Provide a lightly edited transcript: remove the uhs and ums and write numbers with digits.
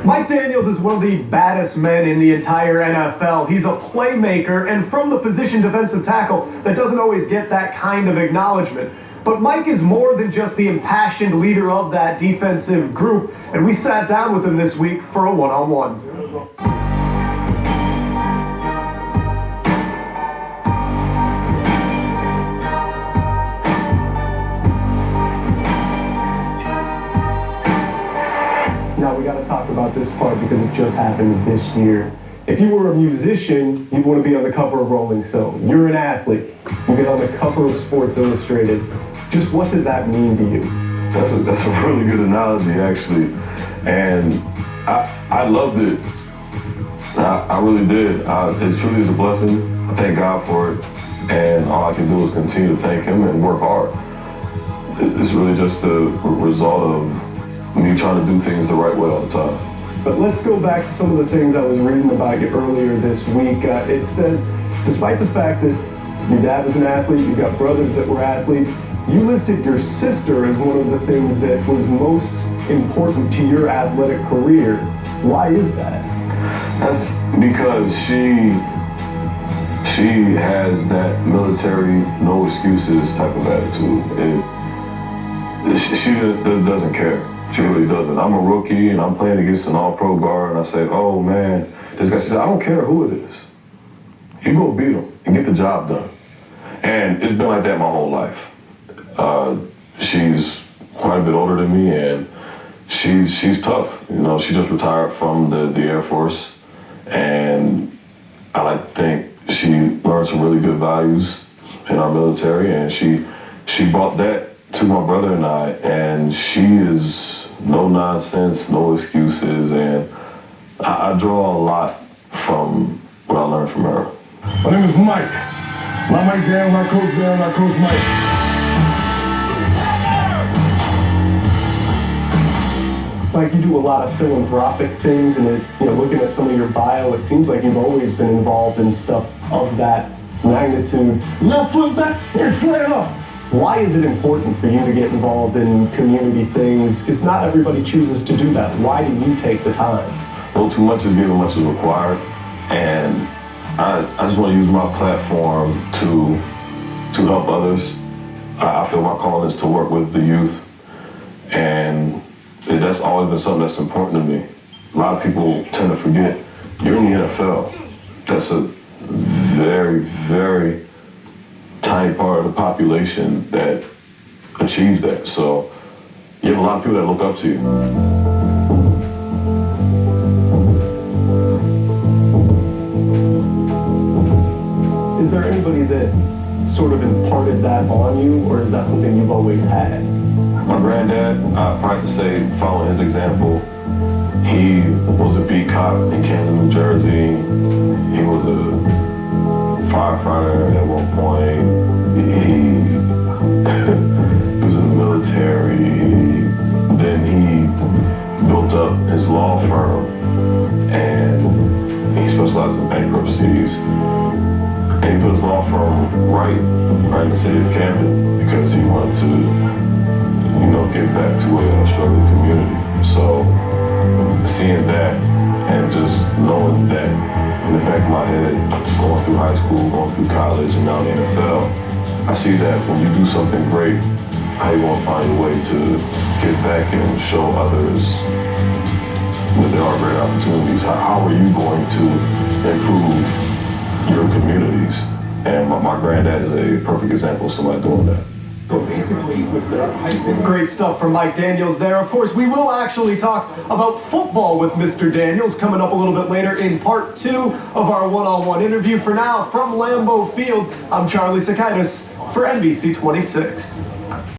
Mike Daniels is one of the baddest men in the entire NFL. He's a playmaker, and from the position defensive tackle, that doesn't always get that kind of acknowledgement. But Mike is more than just the impassioned leader of that defensive group, and we sat down with him this week for a one-on-one. Now we got to talk about this part because it just happened this year. If you were a musician, you'd want to be on the cover of Rolling Stone. You're an athlete. You get on the cover of Sports Illustrated. Just what did that mean to you? That's a really good analogy, actually. And I loved it. I really did. It truly is a blessing. I thank God for it. And all I can do is continue to thank Him and work hard. It's really just the result of me trying to do things the right way all the time. But let's go back to some of the things I was reading about you earlier this week. It said, despite the fact that your dad was an athlete, you got brothers that were athletes, you listed your sister as one of the things that was most important to your athletic career. Why is that? That's because she has that military, no excuses type of attitude. She doesn't care. She really doesn't. I'm a rookie and I'm playing against an all-pro guard and I say, oh man, this guy says, I don't care who it is. You go beat him and get the job done. And it's been like that my whole life. She's quite a bit older than me and she's tough. You know, she just retired from the Air Force and I like to think she learned some really good values in our military and she brought that to my brother and I, and she is no nonsense, no excuses, and I draw a lot from what I learned from her. My name is Mike. Not Mike Dan, not Coach Dan, not Coach Mike. Mike, you do a lot of philanthropic things, and looking at some of your bio, it seems like you've always been involved in stuff of that magnitude. Left foot back and slam up. Why is it important for you to get involved in community things? Because not everybody chooses to do that. Why do you take the time? Well, too much is given, much is required, and I just want to use my platform to help others. I feel my calling is to work with the youth, and that's always been something that's important to me. A lot of people tend to forget, you're in the NFL. That's a very, very tiny part of the population that achieves that. So you have a lot of people that look up to you. Is there anybody that sort of imparted that on you, or is that something you've always had? My granddad, I probably to say, following his example, he was a beat cop in Camden, New Jersey. He was a firefighter at one point. He was in the military. Then he built up his law firm and he specialized in bankruptcies. And he put his law firm right in the city of Camden because he wanted to, give back to a struggling community. So seeing that and just knowing that in the back of my head, going through high school, going through college, and now the NFL, I see that when you do something great, how you going to find a way to give back and show others that there are great opportunities. How are you going to improve your communities? And my granddad is a perfect example of somebody doing that. Great stuff from Mike Daniels there. Of course, we will actually talk about football with Mr. Daniels coming up a little bit later in part 2 of our one-on-one interview. For now, from Lambeau Field, I'm Charlie Sakaitis for NBC 26.